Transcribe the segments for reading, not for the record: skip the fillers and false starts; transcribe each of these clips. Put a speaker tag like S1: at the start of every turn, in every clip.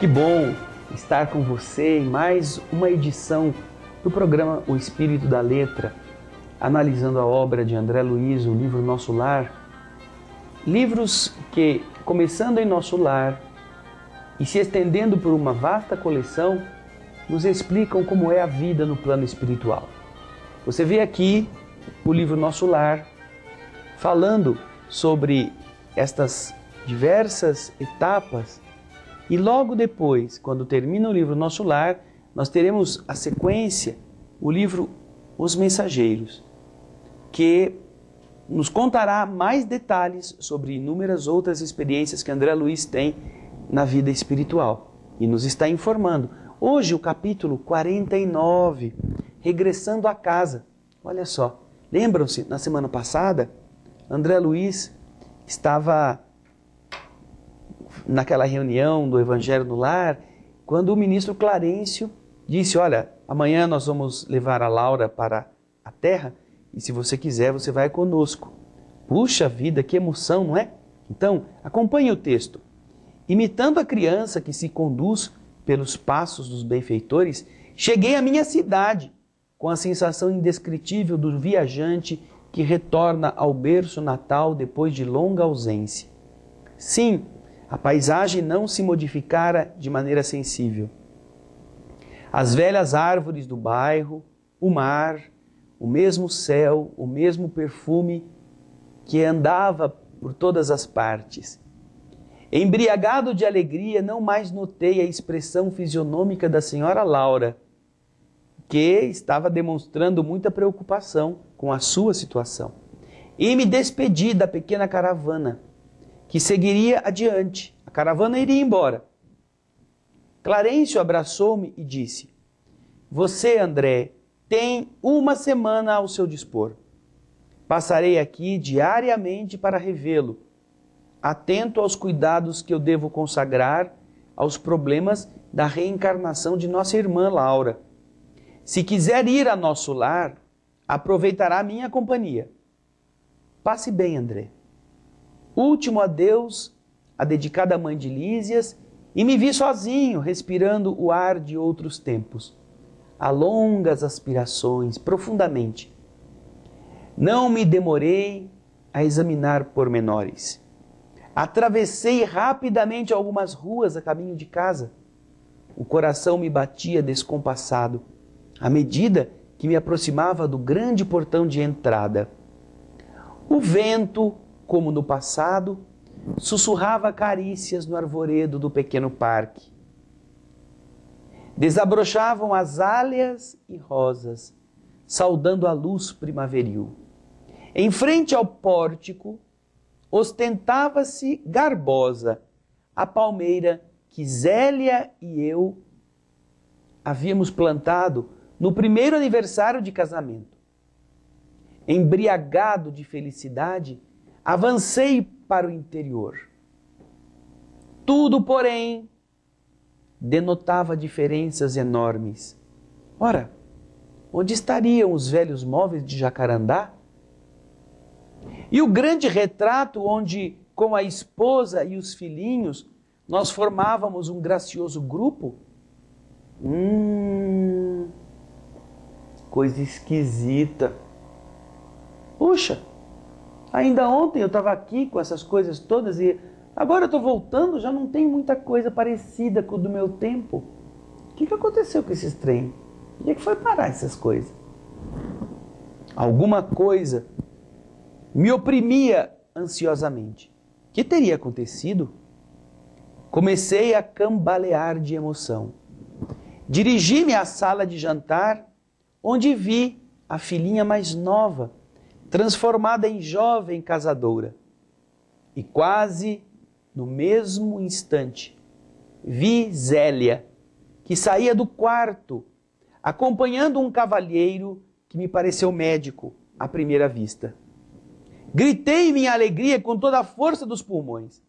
S1: Que bom estar com você em mais uma edição do programa O Espírito da Letra, analisando a obra de André Luiz, o livro Nosso Lar. Livros que, começando em nosso lar e se estendendo por uma vasta coleção, nos explicam como é a vida no plano espiritual. Você vê aqui o livro Nosso Lar falando sobre estas diversas etapas. E logo depois, quando termina o livro Nosso Lar, nós teremos a sequência, o livro Os Mensageiros, que nos contará mais detalhes sobre inúmeras outras experiências que André Luiz tem na vida espiritual e nos está informando. Hoje o capítulo 49, Regressando à Casa. Olha só, lembram-se, na semana passada, André Luiz estava naquela reunião do Evangelho no Lar, quando o ministro Clarencio disse, olha, amanhã nós vamos levar a Laura para a terra e se você quiser você vai conosco. Puxa vida, que emoção, não é? Então, acompanhe o texto. Imitando a criança que se conduz pelos passos dos benfeitores, cheguei à minha cidade, com a sensação indescritível do viajante que retorna ao berço natal depois de longa ausência. Sim, a paisagem não se modificara de maneira sensível. As velhas árvores do bairro, o mar, o mesmo céu, o mesmo perfume que andava por todas as partes. Embriagado de alegria, não mais notei a expressão fisionômica da senhora Laura, que estava demonstrando muita preocupação com a sua situação. E me despedi da pequena caravana, que seguiria adiante. A caravana iria embora. Clarencio abraçou-me e disse, você, André, tem uma semana ao seu dispor. Passarei aqui diariamente para revê-lo, atento aos cuidados que eu devo consagrar aos problemas da reencarnação de nossa irmã Laura. Se quiser ir a nosso lar, aproveitará minha companhia. Passe bem, André. Último adeus, a dedicada mãe de Lísias, e me vi sozinho, respirando o ar de outros tempos. A longas aspirações, profundamente. Não me demorei a examinar pormenores. Atravessei rapidamente algumas ruas a caminho de casa. O coração me batia descompassado, à medida que me aproximava do grande portão de entrada. O vento, como no passado, sussurrava carícias no arvoredo do pequeno parque. Desabrochavam azaleas e rosas, saudando a luz primaveril. Em frente ao pórtico, ostentava-se garbosa a palmeira que Zélia e eu havíamos plantado no primeiro aniversário de casamento. Embriagado de felicidade, avancei para o interior. Tudo, porém, denotava diferenças enormes. Ora, onde estariam os velhos móveis de jacarandá? E o grande retrato onde, com a esposa e os filhinhos, nós formávamos um gracioso grupo? Coisa esquisita. Puxa, ainda ontem eu estava aqui com essas coisas todas e agora eu estou voltando, já não tem muita coisa parecida com o do meu tempo. O que aconteceu com esses trem? Onde é que foi parar essas coisas? Alguma coisa me oprimia ansiosamente. O que teria acontecido? Comecei a cambalear de emoção. Dirigi-me à sala de jantar, onde vi a filhinha mais nova, transformada em jovem casadora. E quase no mesmo instante, vi Zélia, que saía do quarto, acompanhando um cavalheiro que me pareceu médico à primeira vista. Gritei minha alegria com toda a força dos pulmões,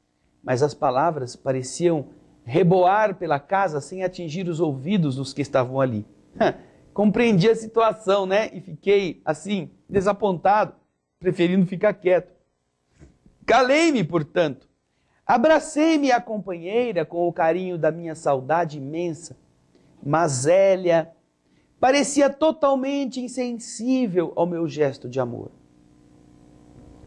S1: mas as palavras pareciam reboar pela casa sem atingir os ouvidos dos que estavam ali. Compreendi a situação, né? E fiquei, assim, desapontado, preferindo ficar quieto. Calei-me, portanto, Abracei minha companheira com o carinho da minha saudade imensa, mas Zélia parecia totalmente insensível ao meu gesto de amor.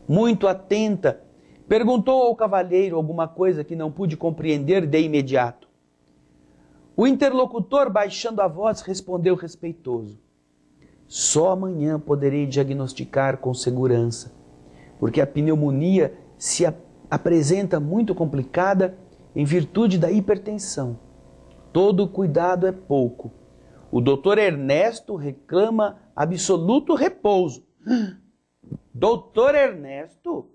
S1: Muito atenta, perguntou ao cavalheiro alguma coisa que não pude compreender de imediato. O interlocutor, baixando a voz, respondeu respeitoso: só amanhã poderei diagnosticar com segurança, porque a pneumonia se apresenta muito complicada em virtude da hipertensão. Todo cuidado é pouco. O doutor Ernesto reclama absoluto repouso. Doutor Ernesto?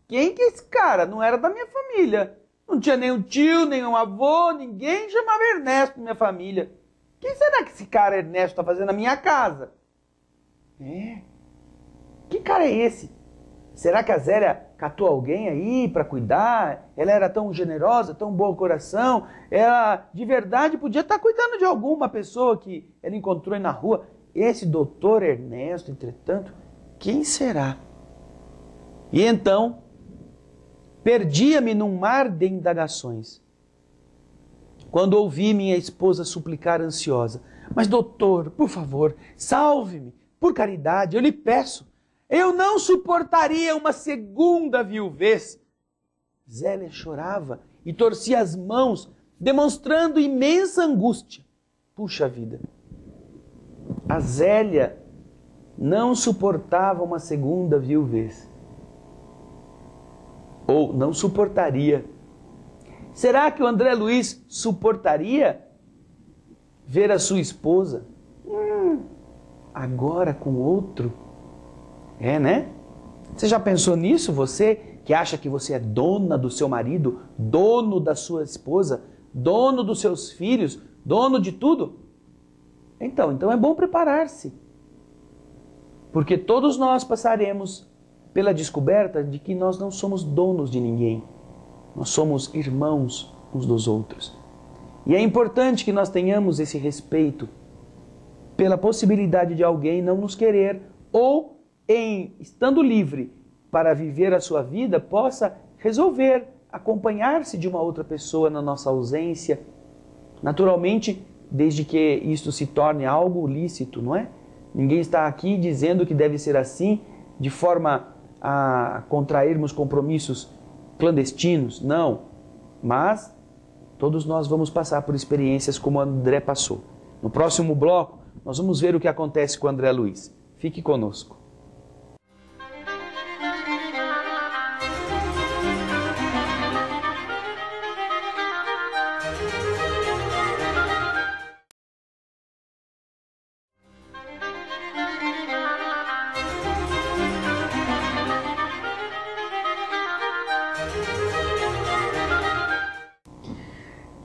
S1: Quem que é esse cara? Não era da minha família. Não tinha nenhum tio, nenhum avô, ninguém chamava Ernesto na minha família. Quem será que esse cara Ernesto está fazendo na minha casa? Que cara é esse? Será que a Zélia catou alguém aí para cuidar? Ela era tão generosa, tão bom coração. Ela de verdade podia estar cuidando de alguma pessoa que ela encontrou aí na rua. Esse doutor Ernesto, entretanto, quem será? E então, perdia-me num mar de indagações, quando ouvi minha esposa suplicar ansiosa: mas doutor, por favor, salve-me, por caridade, eu lhe peço. Eu não suportaria uma segunda viuvez. Zélia chorava e torcia as mãos, demonstrando imensa angústia. Puxa vida! A Zélia não suportava uma segunda viuvez. Ou não suportaria. Será que o André Luiz suportaria ver a sua esposa agora com outro? Né? Você já pensou nisso? Você que acha que você é dona do seu marido, dono da sua esposa, dono dos seus filhos, dono de tudo? Então é bom preparar-se. Porque todos nós passaremos pela descoberta de que nós não somos donos de ninguém. Nós somos irmãos uns dos outros. E é importante que nós tenhamos esse respeito pela possibilidade de alguém não nos querer ou, estando livre para viver a sua vida, possa resolver acompanhar-se de uma outra pessoa na nossa ausência. Naturalmente, desde que isto se torne algo lícito, não é? Ninguém está aqui dizendo que deve ser assim, de forma a contrairmos compromissos clandestinos, não. Mas todos nós vamos passar por experiências como o André passou. No próximo bloco, nós vamos ver o que acontece com o André Luiz. Fique conosco.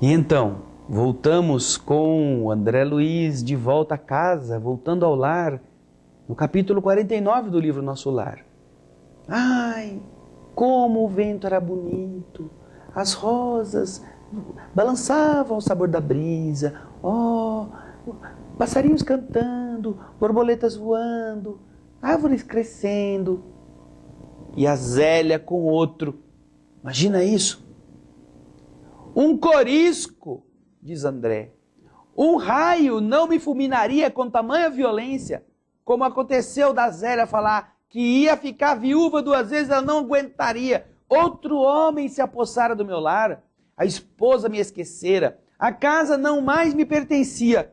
S1: E então, voltamos com o André Luiz de volta a casa, voltando ao lar, no capítulo 49 do livro Nosso Lar. Ai, como o vento era bonito, as rosas balançavam ao sabor da brisa, passarinhos cantando, borboletas voando, árvores crescendo, e a Zélia com outro. Imagina isso. Um corisco, diz André, um raio não me fulminaria com tamanha violência, como aconteceu da Zélia falar que ia ficar viúva 2 vezes, ela não aguentaria. Outro homem se apossara do meu lar, a esposa me esquecera, a casa não mais me pertencia.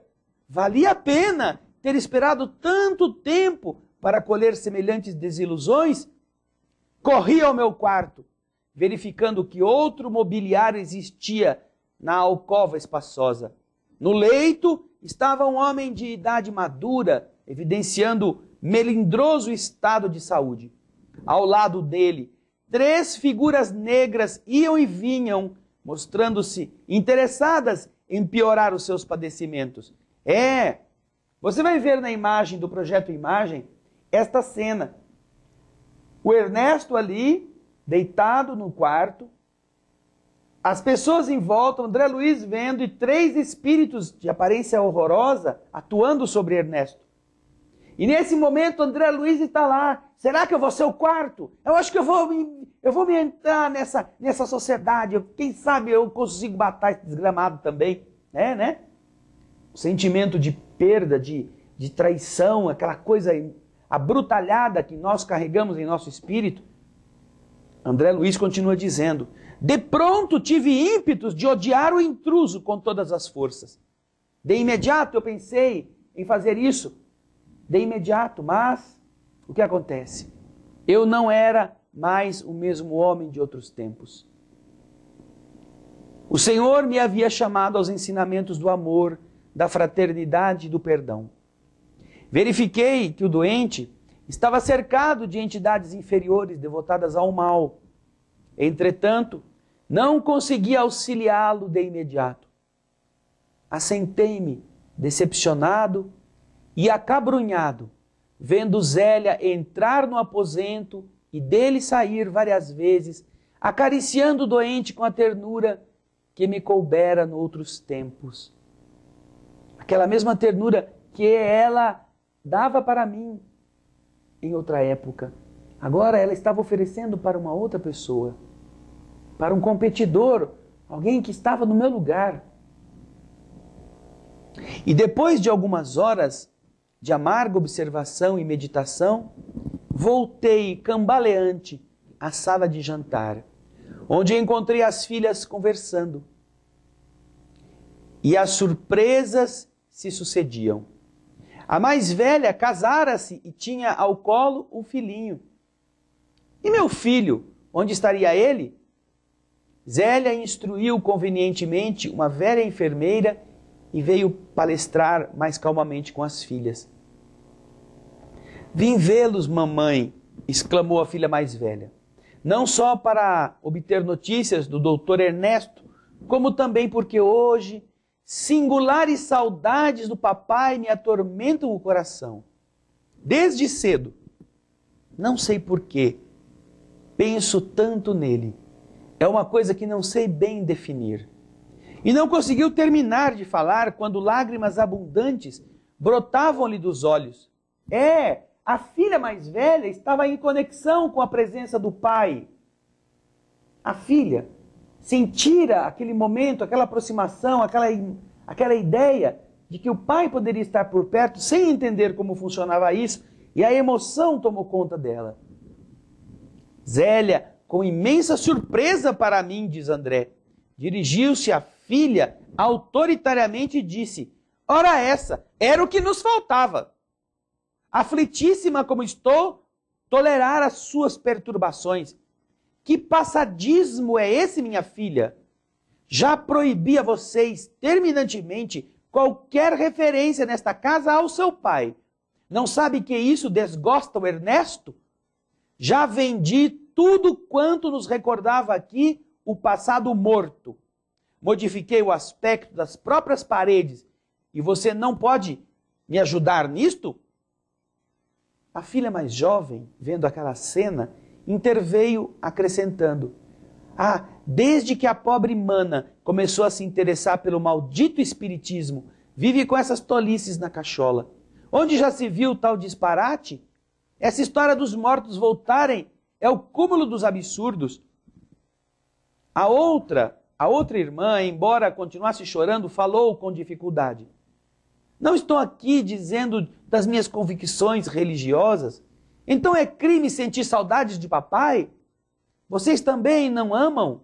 S1: Valia a pena ter esperado tanto tempo para colher semelhantes desilusões? Corri ao meu quarto, verificando que outro mobiliário existia na alcova espaçosa. No leito estava um homem de idade madura, evidenciando melindroso estado de saúde. Ao lado dele, 3 figuras negras iam e vinham, mostrando-se interessadas em piorar os seus padecimentos. Você vai ver na imagem do Projeto Imagem esta cena. O Ernesto ali, deitado no quarto, as pessoas em volta, André Luiz vendo, e 3 espíritos de aparência horrorosa atuando sobre Ernesto. E nesse momento André Luiz está lá. Será que eu vou ser o quarto? Eu acho que eu vou me entrar nessa sociedade. Quem sabe eu consigo matar esse desgramado também. É, né? O sentimento de perda, de traição, aquela coisa abrutalhada que nós carregamos em nosso espírito. André Luiz continua dizendo: de pronto tive ímpetos de odiar o intruso com todas as forças. De imediato eu pensei em fazer isso. De imediato, mas o que acontece? Eu não era mais o mesmo homem de outros tempos. O Senhor me havia chamado aos ensinamentos do amor, da fraternidade e do perdão. Verifiquei que o doente estava cercado de entidades inferiores devotadas ao mal. Entretanto, não consegui auxiliá-lo de imediato. Assentei-me, decepcionado e acabrunhado, vendo Zélia entrar no aposento e dele sair várias vezes, acariciando o doente com a ternura que me coubera noutros tempos. Aquela mesma ternura que ela dava para mim em outra época. Agora ela estava oferecendo para uma outra pessoa, para um competidor, alguém que estava no meu lugar. E depois de algumas horas de amarga observação e meditação, voltei cambaleante à sala de jantar, onde encontrei as filhas conversando. E as surpresas se sucediam. A mais velha casara-se e tinha ao colo um filhinho. E meu filho, onde estaria ele? Zélia instruiu convenientemente uma velha enfermeira e veio palestrar mais calmamente com as filhas. Vim vê-los, mamãe, exclamou a filha mais velha, não só para obter notícias do doutor Ernesto, como também porque hoje singulares saudades do papai me atormentam o coração. Desde cedo, não sei porquê, penso tanto nele. É uma coisa que não sei bem definir. E não conseguiu terminar de falar quando lágrimas abundantes brotavam-lhe dos olhos. A filha mais velha estava em conexão com a presença do pai. A filha sentira aquele momento, aquela aproximação, aquela ideia de que o pai poderia estar por perto sem entender como funcionava isso, e a emoção tomou conta dela. Zélia, com imensa surpresa para mim, diz André, dirigiu-se à filha autoritariamente e disse: ora essa, era o que nos faltava. Aflitíssima como estou, tolerar as suas perturbações. Que passadismo é esse, minha filha? Já proibi a vocês terminantemente qualquer referência nesta casa ao seu pai. Não sabe que isso desgosta o Ernesto? Já vendi tudo quanto nos recordava aqui o passado morto. Modifiquei o aspecto das próprias paredes e você não pode me ajudar nisto? A filha mais jovem, vendo aquela cena, interveio acrescentando: desde que a pobre mana começou a se interessar pelo maldito espiritismo, vive com essas tolices na cachola. Onde já se viu tal disparate? Essa história dos mortos voltarem é o cúmulo dos absurdos. A outra irmã, embora continuasse chorando, falou com dificuldade: não estou aqui dizendo das minhas convicções religiosas. Então é crime sentir saudades de papai? Vocês também não amam?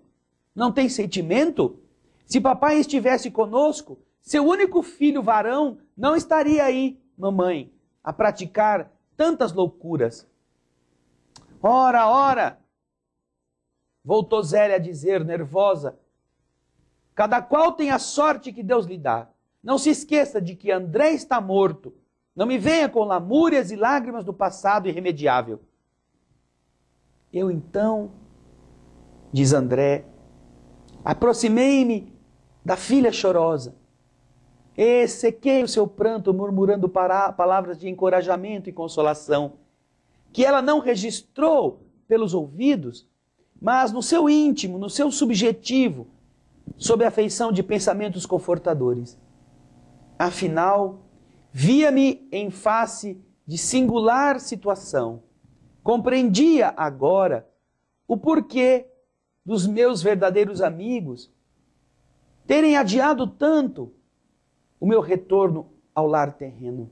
S1: Não têm sentimento? Se papai estivesse conosco, seu único filho varão não estaria aí, mamãe, a praticar tantas loucuras. Ora, voltou Zélia a dizer, nervosa, cada qual tem a sorte que Deus lhe dá. Não se esqueça de que André está morto. Não me venha com lamúrias e lágrimas do passado irremediável. Eu então, diz André, aproximei-me da filha chorosa e sequei o seu pranto murmurando palavras de encorajamento e consolação, que ela não registrou pelos ouvidos, mas no seu íntimo, no seu subjetivo, sob a feição de pensamentos confortadores. Afinal, via-me em face de singular situação. Compreendia agora o porquê dos meus verdadeiros amigos terem adiado tanto o meu retorno ao lar terreno.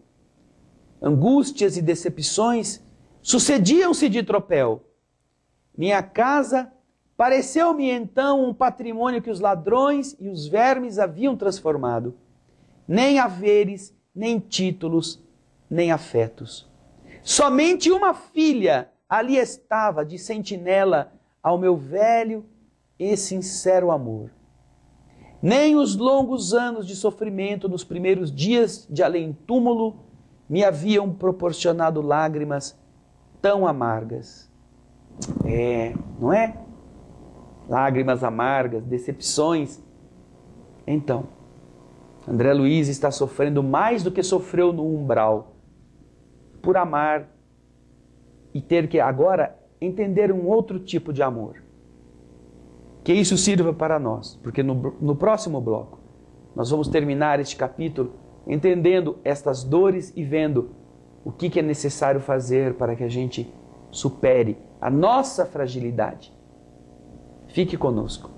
S1: Angústias e decepções sucediam-se de tropel. Minha casa pareceu-me então um patrimônio que os ladrões e os vermes haviam transformado. Nem haveres, nem títulos, nem afetos. Somente uma filha ali estava de sentinela ao meu velho e sincero amor. Nem os longos anos de sofrimento nos primeiros dias de além-túmulo me haviam proporcionado lágrimas tão amargas. Não é? Lágrimas amargas, decepções. Então, André Luiz está sofrendo mais do que sofreu no umbral, por amar e ter que agora entender um outro tipo de amor. Que isso sirva para nós, porque no próximo bloco nós vamos terminar este capítulo entendendo estas dores e vendo o que é necessário fazer para que a gente supere a nossa fragilidade. Fique conosco.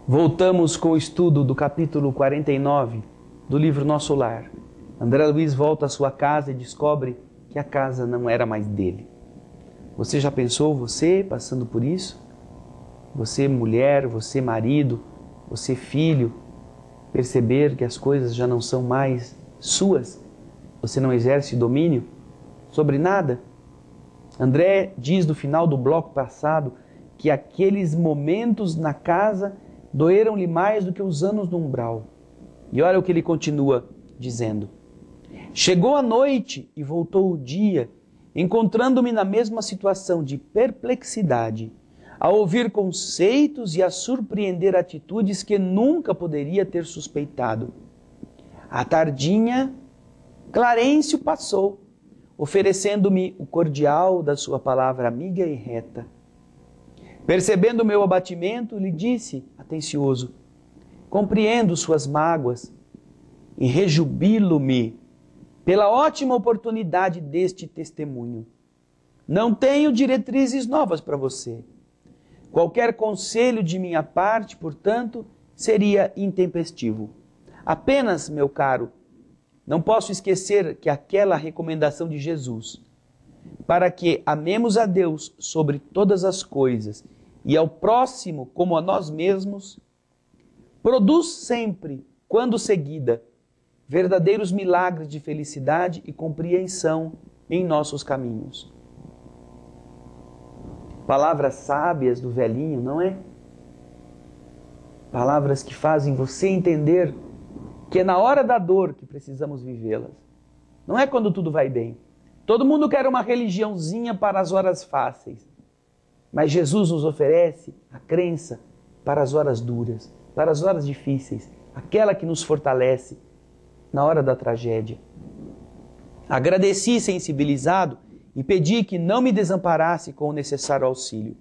S1: Voltamos com o estudo do capítulo 49 do livro Nosso Lar. André Luiz volta à sua casa e descobre que a casa não era mais dele. Você já pensou, você passando por isso? Você mulher, você marido, você filho, perceber que as coisas já não são mais suas? Você não exerce domínio sobre nada? André diz no final do bloco passado que aqueles momentos na casa doeram-lhe mais do que os anos no umbral. E olha o que ele continua dizendo. Chegou a noite e voltou o dia, encontrando-me na mesma situação de perplexidade, a ouvir conceitos e a surpreender atitudes que nunca poderia ter suspeitado. À tardinha, Clarencio passou, oferecendo-me o cordial da sua palavra amiga e reta. Percebendo o meu abatimento, lhe disse, atencioso, compreendo suas mágoas e rejubilo-me pela ótima oportunidade deste testemunho. Não tenho diretrizes novas para você. Qualquer conselho de minha parte, portanto, seria intempestivo. Apenas, meu caro, não posso esquecer que aquela recomendação de Jesus, para que amemos a Deus sobre todas as coisas e ao próximo como a nós mesmos, produz sempre, quando seguida, verdadeiros milagres de felicidade e compreensão em nossos caminhos. Palavras sábias do velhinho, não é? Palavras que fazem você entender que é na hora da dor que precisamos vivê-las. Não é quando tudo vai bem. Todo mundo quer uma religiãozinha para as horas fáceis. Mas Jesus nos oferece a crença para as horas duras, para as horas difíceis, aquela que nos fortalece na hora da tragédia. Agradeci sensibilizado e pedi que não me desamparasse com o necessário auxílio.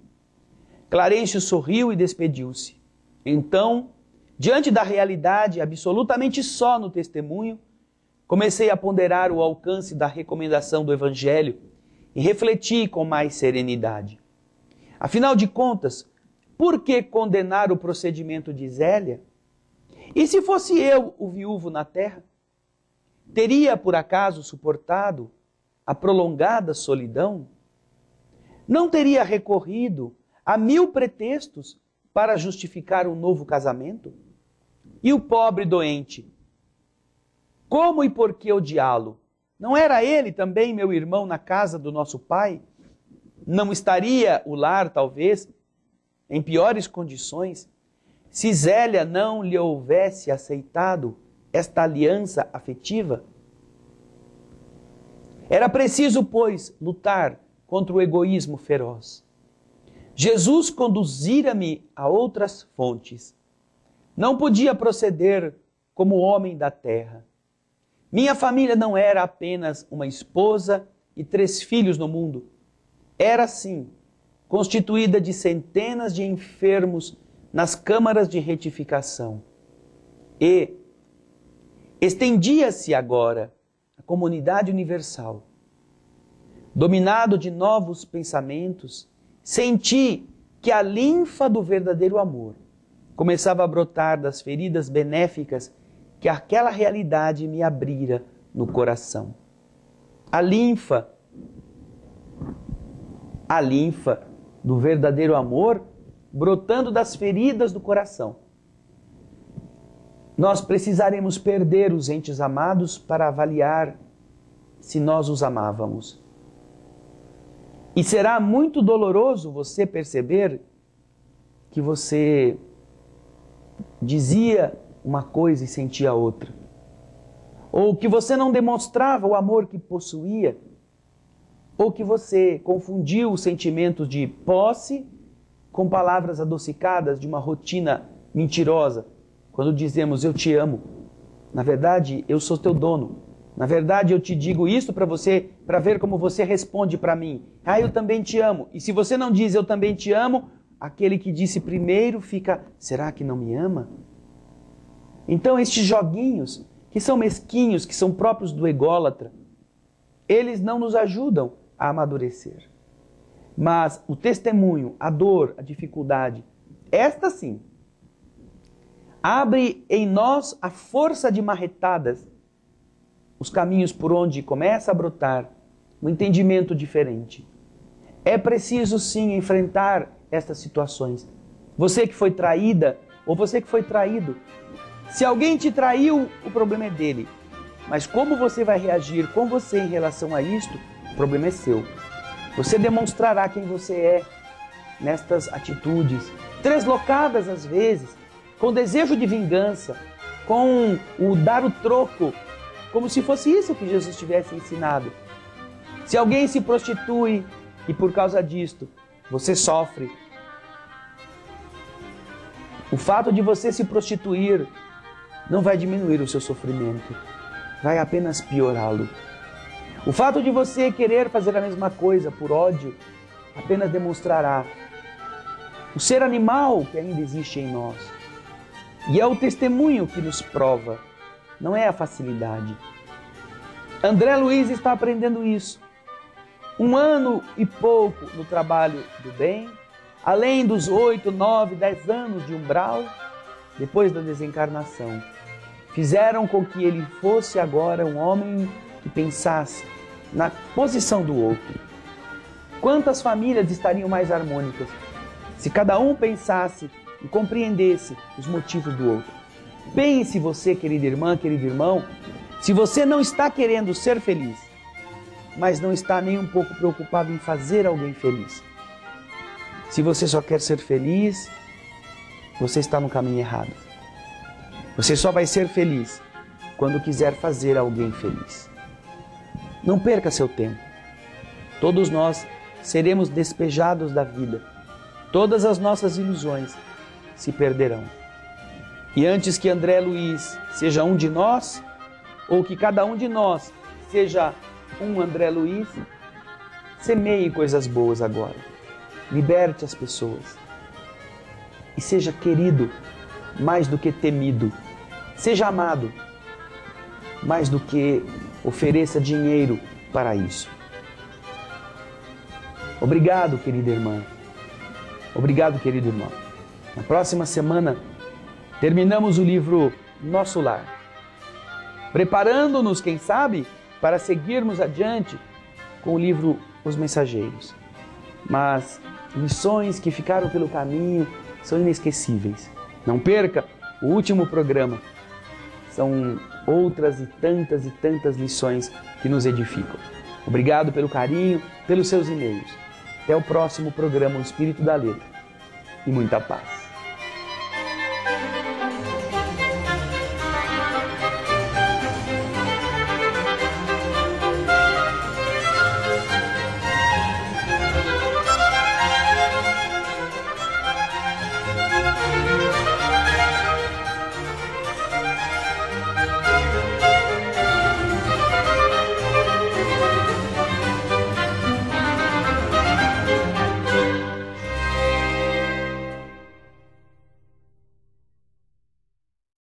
S1: Clarencio sorriu e despediu-se. Então, diante da realidade absolutamente só no testemunho, comecei a ponderar o alcance da recomendação do Evangelho e refleti com mais serenidade. Afinal de contas, por que condenar o procedimento de Zélia? E se fosse eu o viúvo na terra? Teria, por acaso, suportado a prolongada solidão? Não teria recorrido a 1000 pretextos para justificar um novo casamento? E o pobre doente? Como e por que odiá-lo? Não era ele também meu irmão na casa do nosso pai? Não estaria o lar, talvez, em piores condições, se Zélia não lhe houvesse aceitado esta aliança afetiva? Era preciso, pois, lutar contra o egoísmo feroz. Jesus conduzira-me a outras fontes. Não podia proceder como homem da terra. Minha família não era apenas uma esposa e 3 filhos no mundo. Era, sim, constituída de centenas de enfermos nas câmaras de retificação. E estendia-se agora a comunidade universal. Dominado de novos pensamentos, senti que a linfa do verdadeiro amor começava a brotar das feridas benéficas que aquela realidade me abrira no coração. A linfa do verdadeiro amor brotando das feridas do coração. Nós precisaremos perder os entes amados para avaliar se nós os amávamos. E será muito doloroso você perceber que você dizia uma coisa e sentia outra. Ou que você não demonstrava o amor que possuía. Ou que você confundiu os sentimentos de posse com palavras adocicadas de uma rotina mentirosa. Quando dizemos eu te amo, na verdade eu sou teu dono. Na verdade eu te digo isso para você, para ver como você responde para mim. Ah, eu também te amo. E se você não diz eu também te amo, aquele que disse primeiro fica, será que não me ama? Então estes joguinhos, que são mesquinhos, que são próprios do ególatra, eles não nos ajudam a amadurecer. Mas o testemunho, a dor, a dificuldade, esta sim, abre em nós a força de marretadas, os caminhos por onde começa a brotar um entendimento diferente. É preciso sim enfrentar estas situações. Você que foi traída, ou você que foi traído, se alguém te traiu, o problema é dele. Mas como você vai reagir com você em relação a isto, o problema é seu. Você demonstrará quem você é nestas atitudes, treslocadas às vezes, com desejo de vingança, com o dar o troco, como se fosse isso que Jesus tivesse ensinado. Se alguém se prostitui e por causa disto você sofre, o fato de você se prostituir não vai diminuir o seu sofrimento, vai apenas piorá-lo. O fato de você querer fazer a mesma coisa por ódio apenas demonstrará o ser animal que ainda existe em nós. E é o testemunho que nos prova, não é a facilidade. André Luiz está aprendendo isso. 1 ano e pouco no trabalho do bem, além dos 8, 9, 10 anos de umbral, depois da desencarnação, fizeram com que ele fosse agora um homem que pensasse na posição do outro. Quantas famílias estariam mais harmônicas se cada um pensasse e compreendesse os motivos do outro? Pense você, querida irmã, querido irmão, se você não está querendo ser feliz, mas não está nem um pouco preocupado em fazer alguém feliz. Se você só quer ser feliz, você está no caminho errado. Você só vai ser feliz quando quiser fazer alguém feliz. Não perca seu tempo. Todos nós seremos despejados da vida. Todas as nossas ilusões se perderão. E antes que André Luiz seja um de nós, ou que cada um de nós seja um André Luiz, semeie coisas boas agora. Liberte as pessoas. E seja querido mais do que temido. Seja amado mais do que ofereça dinheiro para isso. Obrigado, querida irmã. Obrigado, querido irmão. Na próxima semana, terminamos o livro Nosso Lar, preparando-nos, quem sabe, para seguirmos adiante com o livro Os Mensageiros. Mas lições que ficaram pelo caminho são inesquecíveis. Não perca o último programa. São outras e tantas lições que nos edificam. Obrigado pelo carinho, pelos seus e-mails. Até o próximo programa O Espírito da Letra. E muita paz.